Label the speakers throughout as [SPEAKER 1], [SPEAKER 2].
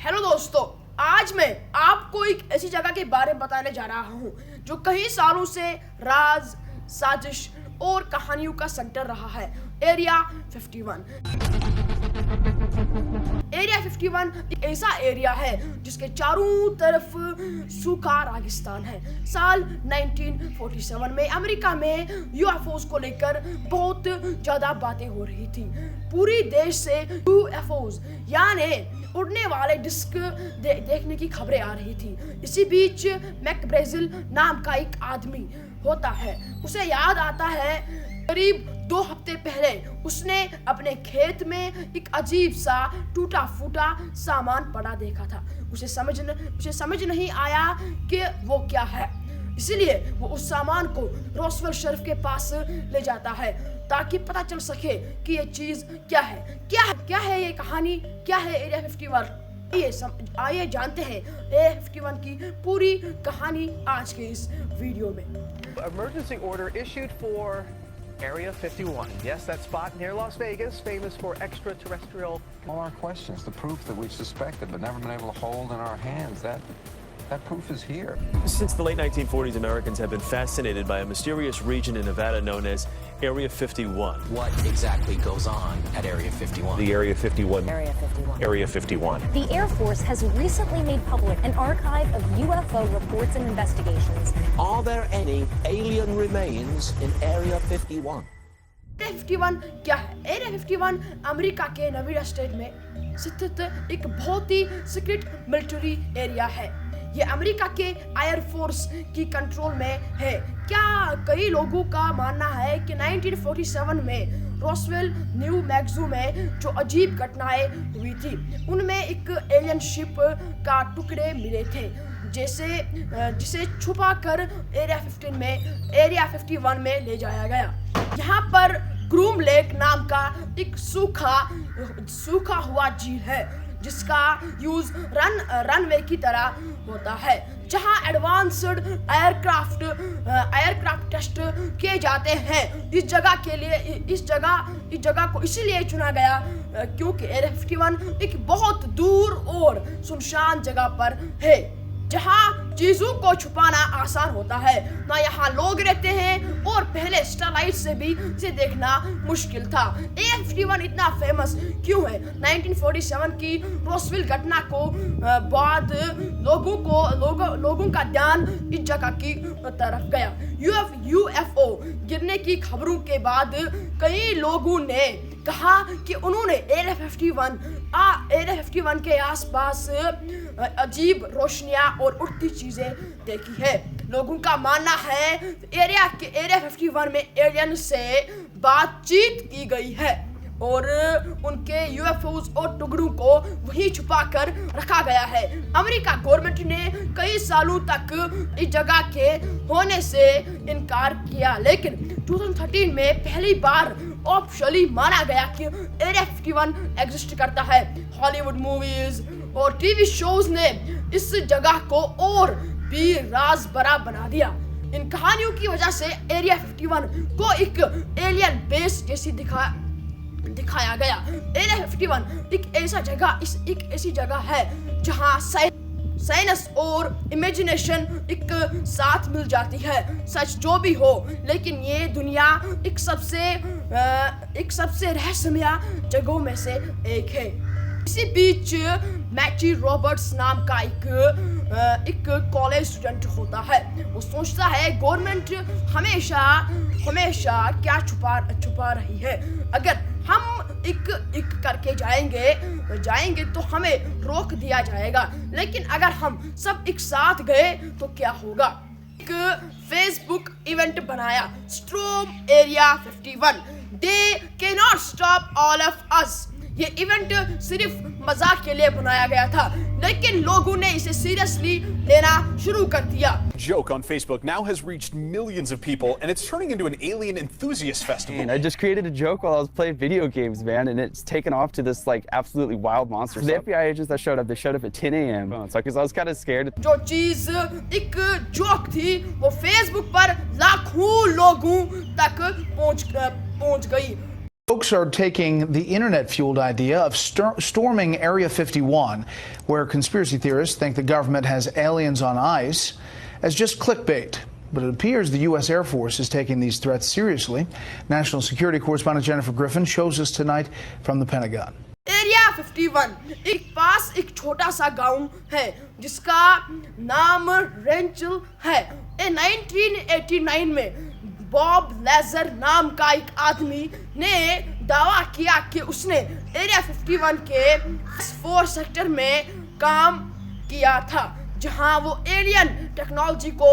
[SPEAKER 1] Hello दोस्तों, आज मैं आपको एक ऐसी जगह के बारे में बताने जा रहा हूँ जो कई सालों से राज, साजिश और कहानियों का सेंटर रहा है। एरिया 51। एरिया 51 एक ऐसा एरिया है जिसके चारों तरफ सूखा रेगिस्तान है। साल 1947 में अमेरिका में यूएफओस को लेकर बहुत ज्यादा बातें हो रही थी। पूरी देश से यूएफओस यानी उड़ने वाले डिस्क देखने की खबरें आ रही थी। इसी बीच मैकब्रेजिल नाम का एक आदमी होता है। उसे याद आता है करीब 2 हफ्ते पहले उसने अपने खेत में एक अजीब सा टूटा फूटा सामान पड़ा देखा था। उसे समझ नहीं आया कि वो क्या है, इसलिए वो उस सामान को रोसवेल शरीफ के पास ले जाता है ताकि पता चल सके कि ये चीज क्या है ये कहानी क्या है एरिया 51। आइए जानते हैं एरिया 51 की पूरी कहानी आज के इस वीडियो में।
[SPEAKER 2] Emergency order issued for Area 51. Yes, that spot near Las Vegas, famous for extraterrestrial.
[SPEAKER 3] All our questions, the proof that we've suspected but never been able to hold in our hands, that proof is here.
[SPEAKER 4] Since the late 1940s, Americans have been fascinated by a mysterious region in Nevada known as Area 51.
[SPEAKER 5] What exactly goes on at Area 51?
[SPEAKER 4] The Area 51.
[SPEAKER 6] Area 51.
[SPEAKER 4] Area 51.
[SPEAKER 6] The Air Force has recently made public an archive of UFO reports and investigations.
[SPEAKER 5] Are there any alien remains in Area 51?
[SPEAKER 1] Area 51 क्या है? Area 51 America के Nevada state में स्थित एक बहुत ही secret military area है। ये America के एयर फोर्स की कंट्रोल में है। कई लोगों का मानना है कि 1947 में रोसवेल न्यू मैक्सिको में जो अजीब घटनाएं हुई थी उनमें एक एलियन शिप का टुकड़े मिले थे जिसे छुपा कर एरिया 51 में ले जाया गया। यहाँ पर ग्रूम लेक नाम का एक सूखा हुआ झील है जिसका यूज रनवे की तरह होता है, जहां एडवांस्ड एयरक्राफ्ट टेस्ट किए जाते हैं। इस जगह को इसीलिए चुना गया क्योंकि एरिया 51 एक बहुत दूर और सुनसान जगह पर है जहां चीजों को छुपाना आसान होता है। ना यहाँ लोग रहते हैं और पहले सैटेलाइट से भी इसे देखना मुश्किल था। एरिया 51 इतना फेमस क्यों है? 1947 की रोसवेल घटना को बाद लोगों का ध्यान इस जगह की तरफ गया। यूएफओ गिरने की खबरों के बाद कई लोगों ने कहा कि उन्होंने एरिया 51 के आसपास अजीब रोशनियां और उड़ती चीजें देखी है। लोगों का मानना है एरिया 51 में एलियन से बातचीत की गई है और उनके यूएफओस और टुकड़ों को वहीं छुपा कर रखा गया है। अमेरिका गवर्नमेंट ने कई सालों तक इस जगह के होने से इनकार किया, लेकिन 2013 में पहली बार ऑफिशियली माना गया कि एरिया 51 एग्जिस्ट करता है। हॉलीवुड मूवीज और टीवी शोज ने इस जगह को और भी राज भरा बना दिया। इन कहानियों की वजह से एरिया 51 को एक एलियन बेस जैसी दिखाया गया। एरिया 51 एक ऐसी जगह है जहां साइंस और इमेजिनेशन एक साथ मिल जाती है। सच जो भी हो, लेकिन ये दुनिया एक सबसे रहस्यमय जगहों में से एक है। इसी बीच मैची रॉबर्ट्स नाम का एक कॉलेज स्टूडेंट होता है। वो सोचता है गवर्नमेंट हमेशा क्या छुपा रही है। अगर हम एक करके जाएंगे तो हमें रोक दिया जाएगा, लेकिन अगर हम सब एक साथ गए तो क्या होगा? एक फेसबुक इवेंट बनाया, storm area 51। They can not stop all of us. ये इवेंट सिर्फ मजाक के लिए बनाया गया था, लेकिन लोगों ने इसे सीरियसली लेना शुरू कर दिया।
[SPEAKER 7] Joke on Facebook now has reached millions of people, and it's turning into an alien enthusiast festival.
[SPEAKER 8] And I just created a joke while I was playing video games, man, and it's taken off to this like absolutely wild monster. The FBI agents that showed up, they showed up at 10 a.m. So because I was kind of scared.
[SPEAKER 1] जो चीज एक joke थी वो Facebook पर लाखों लोगों तक पहुंच गई।
[SPEAKER 9] Folks are taking the internet-fueled idea of storming Area 51, where conspiracy theorists think the government has aliens on ice, as just clickbait. But it appears the U.S. Air Force is taking these threats seriously. National security correspondent Jennifer Griffin shows us tonight from the Pentagon.
[SPEAKER 1] Area 51 एक पास एक छोटा सा गांव है जिसका नाम रेंचल है। 1989 में बॉब लेजर नाम का एक आदमी ने दावा किया कि उसने एरिया 51 के 4 सेक्टर में काम किया था, जहां वो एलियन टेक्नोलॉजी को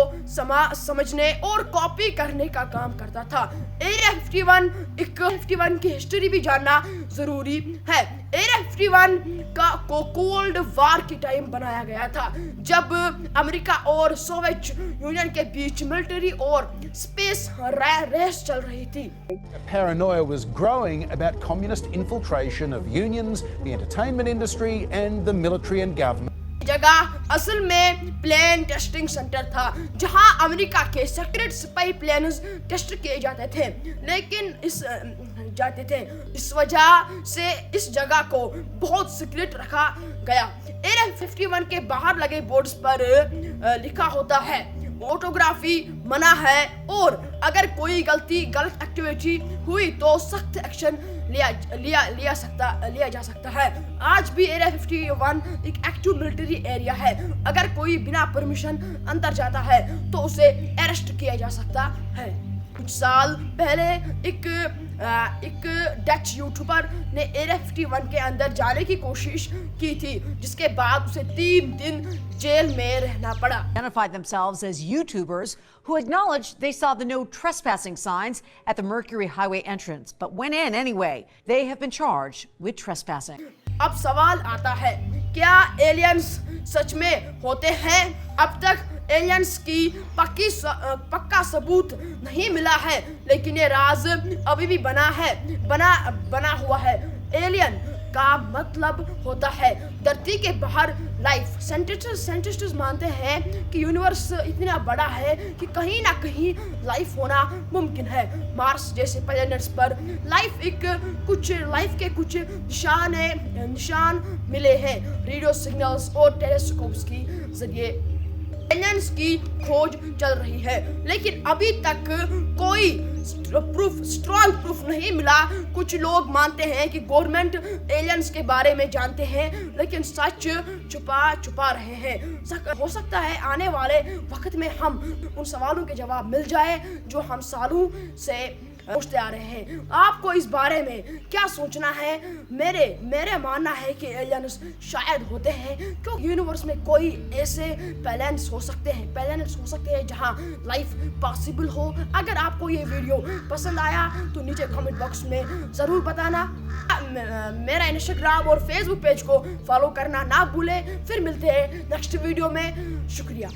[SPEAKER 1] समझने और कॉपी करने का काम करता था। एरिया 51 की हिस्ट्री भी जानना जरूरी है। एरिया 51 को कोल्ड वार के टाइम बनाया गया था, जब अमेरिका और सोवियत यूनियन के बीच मिलिट्री और स्पेस रेस चल रही थी।
[SPEAKER 10] Paranoia was growing about communist infiltration of unions, the entertainment industry, and the military and government.
[SPEAKER 1] जगह असल में प्लेन टेस्टिंग सेंटर था, जहां अमेरिका के सीक्रेट स्पाई प्लेन्स टेस्ट किए जाते थे, लेकिन इस वजह से इस जगह को बहुत सीक्रेट रखा गया। एरिया 51 के बाहर लगे बोर्ड्स पर लिखा होता है फोटोग्राफी मना है, और अगर कोई गलत एक्टिविटी हुई तो सख्त एक्शन लिया जा सकता है। आज भी एरिया 51 एक एक्टिव मिलिट्री एरिया है। अगर कोई बिना परमिशन अंदर जाता है तो उसे अरेस्ट किया जा सकता है। कुछ साल पहले एक डच यूट्यूबर ने एरिया 51 के अंदर जाने की कोशिश की थी, जिसके बाद उसे 3 दिन जेल में रहना पड़ा।
[SPEAKER 11] Identified themselves as YouTubers who acknowledged they saw the no trespassing signs at the Mercury Highway entrance, but went in anyway. They have been charged with trespassing.
[SPEAKER 1] अब सवाल आता है, क्या एलियंस सच में होते हैं? अब तक एलियंस की पक्का सबूत नहीं मिला है, लेकिन ये राज अभी भी बना हुआ है। एलियन का मतलब होता है धरती के बाहर लाइफ। साइंटिस्ट्स मानते हैं कि यूनिवर्स इतना बड़ा है कि कहीं ना कहीं लाइफ होना मुमकिन है। मार्स जैसे प्लैनेट्स पर लाइफ के कुछ निशान मिले हैं रेडियो सिग्नल्स और टेलीस्कोप्स के जरिए। एलियंस की खोज चल रही है, लेकिन अभी तक कोई स्ट्रॉन्ग प्रूफ नहीं मिला। कुछ लोग मानते हैं कि गवर्नमेंट एलियंस के बारे में जानते हैं, लेकिन सच छुपा रहे हैं। हो सकता है आने वाले वक्त में हम उन सवालों के जवाब मिल जाए जो हम सालों से पूछते आ रहे हैं। आपको इस बारे में क्या सोचना है? मेरे मानना है कि एलियंस शायद होते हैं, क्योंकि यूनिवर्स में कोई ऐसे प्लैनेट्स हो सकते हैं जहां लाइफ पॉसिबल हो। अगर आपको ये वीडियो पसंद आया तो नीचे कमेंट बॉक्स में जरूर बताना। मेरा इंस्टाग्राम और फेसबुक पेज को फॉलो करना ना भूलें। फिर मिलते हैं नेक्स्ट वीडियो में। शुक्रिया।